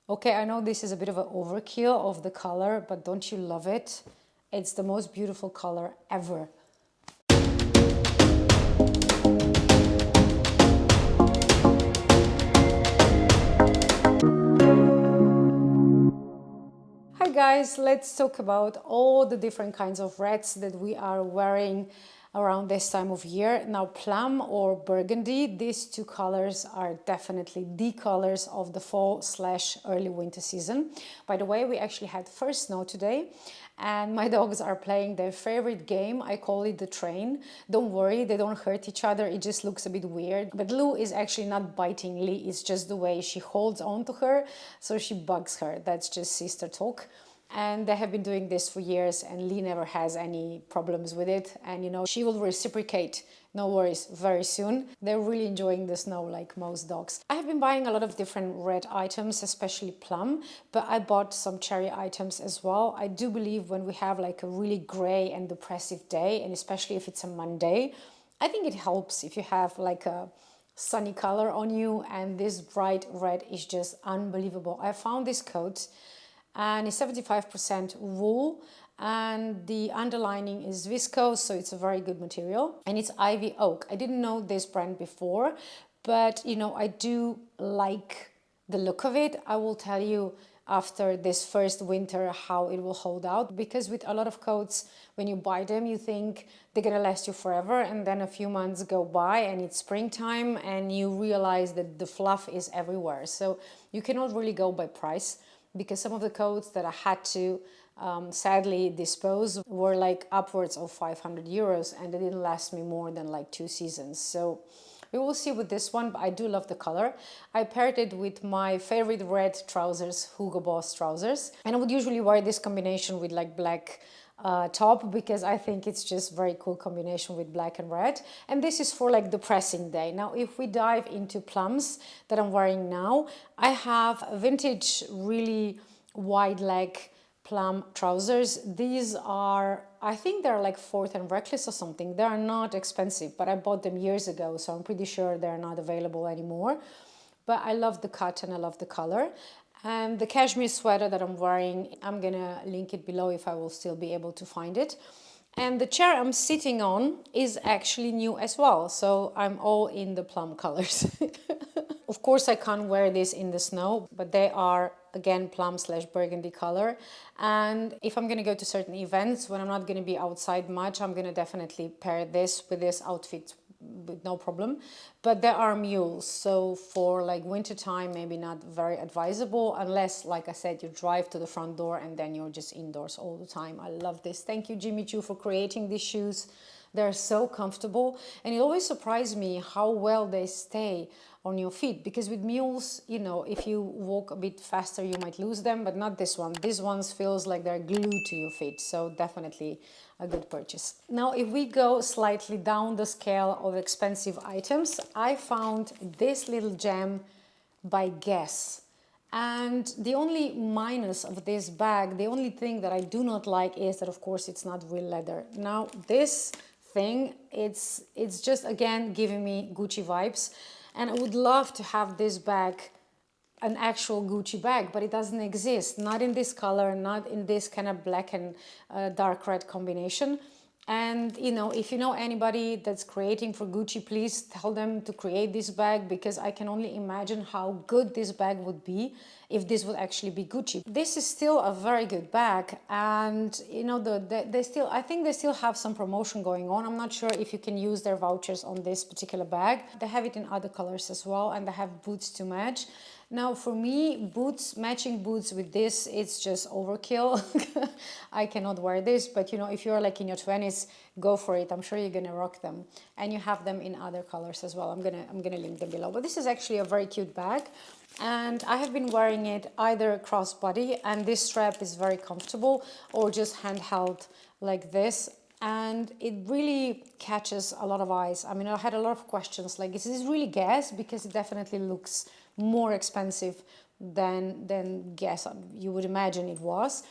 Okay, I know this is a bit of an overkill of the color, but don't you love it? It's the most beautiful color ever. Hi guys, let's talk about all the different kinds of reds that we are wearing around this time of year. Now, plum or burgundy, these two colors are definitely the colors of the fall slash early winter season. By the way, we actually had first snow today and my dogs are playing their favorite game. I call it the train. Don't worry, they don't hurt each other. It just looks a bit weird. But Lou is actually not biting Lee. It's just the way she holds on to her, so she bugs her. That's just sister talk. And they have been doing this for years and Lee never has any problems with it. And you know, she will reciprocate, no worries, very soon. They're really enjoying the snow like most dogs. I have been buying a lot of different red items, especially plum, but I bought some cherry items as well. I do believe when we have like a really gray and depressive day, and especially if it's a Monday, I think it helps if you have like a sunny color on you, and this bright red is just unbelievable. I found this coat and it's 75% wool and the underlining is viscose, so it's a very good material, and it's ivy oak. I didn't know this brand before, but you know, I do like the look of it. I will tell you after this first winter how it will hold out, because with a lot of coats, when you buy them you think they're gonna last you forever, and then a few months go by and it's springtime and you realize that the fluff is everywhere. So you cannot really go by price, because some of the coats that I had to sadly dispose were like upwards of 500 euros and they didn't last me more than like 2 seasons. So we will see with this one, but I do love the color. I paired it with my favorite red trousers, Hugo Boss trousers, and I would usually wear this combination with like black top, because I think it's just very cool combination with black and red. And this is for like the pressing day. Now if we dive into plums that I'm wearing now, I have vintage really wide leg plum trousers. These are, I think they're like Fourth and Reckless or something. They are not expensive, but I bought them years ago, so I'm pretty sure they're not available anymore. But I love the cut and I love the color. And the cashmere sweater that I'm wearing, I'm gonna link it below if I will still be able to find it. And the chair I'm sitting on is actually new as well, so I'm all in the plum colors. Of course I can't wear this in the snow, but they are again plum slash burgundy color. And if I'm gonna go to certain events when I'm not gonna be outside much, I'm gonna definitely pair this with this outfit with no problem. But there are mules, so for like winter time maybe not very advisable, unless like I said you drive to the front door and then you're just indoors all the time. I love this. Thank you Jimmychoo for creating these shoes. They're so comfortable, and it always surprised me how well they stay on your feet, because with mules, you know, if you walk a bit faster you might lose them, but not this one. These ones feels like they're glued to your feet, so definitely a good purchase. Now if we go slightly down the scale of expensive items, I found this little gem by Guess. And the only minus of this bag, the only thing that I do not like is that of course it's not real leather. Now this thing, it's just again giving me Gucci vibes, and I would love to have this bag, an actual Gucci bag, but it doesn't exist, not in this color, not in this kind of black and dark red combination. And you know, if you know anybody that's creating for Gucci, please tell them to create this bag, because I can only imagine how good this bag would be if this would actually be Gucci. This is still a very good bag, and you know, they still, I think they still have some promotion going on. I'm not sure if you can use their vouchers on this particular bag. They have it in other colors as well, and they have boots to match. Now for me, boots, matching boots with this, it's just overkill. I cannot wear this, but you know, if you're like in your 20s, go for it. I'm sure you're gonna rock them. And you have them in other colors as well. I'm gonna link them below. But this is actually a very cute bag, and I have been wearing it either crossbody, and this strap is very comfortable, or just handheld like this. And it really catches a lot of eyes. I mean, I had a lot of questions like, is this really Guess? Because it definitely looks more expensive than Guess you would imagine it was,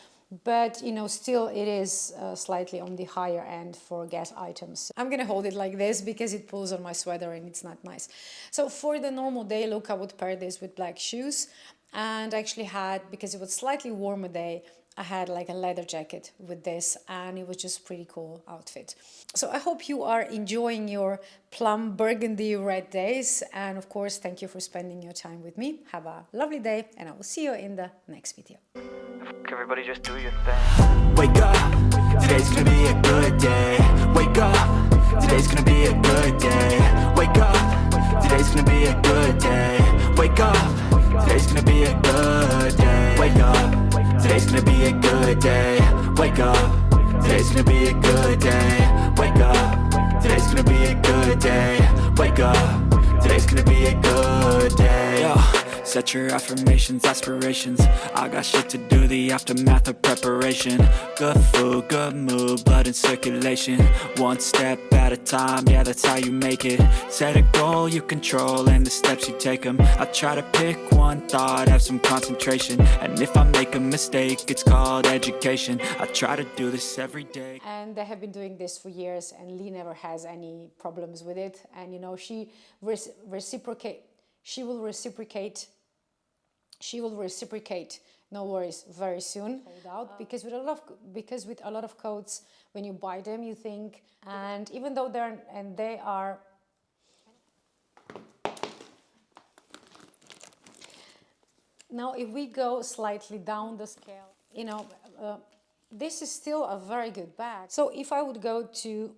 but you know, still it is slightly on the higher end for Guess items. I'm gonna hold it like this because it pulls on my sweater and it's not nice. So for the normal day look, I would pair this with black shoes. And I actually had, because it was slightly warmer day, I had like a leather jacket with this, and it was just pretty cool outfit. So I hope you are enjoying your plum burgundy red days, and of course thank you for spending your time with me. Have a lovely day, and I will see you in the next video. Everybody just do your thing. Wake up, today's gonna be a good day. Wake up, today's gonna be a good day. Wake up, today's gonna be a good day. Wake up, today's gonna be a good day. Wake up, today's gonna be a good day. Wake up, today's gonna be a good day. Wake up, today's gonna be a good day. Wake up, today's gonna be a good day. Yo. Set your affirmations, aspirations. I got shit to do, the aftermath of preparation. Good food, good mood, blood in circulation. One step at a time, yeah, that's how you make it. Set a goal you control and the steps you take them. I try to pick one thought, have some concentration. And if I make a mistake, it's called education. I try to do this every day. And they have been doing this for years, and Lee never has any problems with it. And you know, she will reciprocate, no worries, very soon. Hold out, because with a lot of coats, when you buy them, you think, and even though they are. Now, if we go slightly down the scale, you know, this is still a very good bag. So if I would go to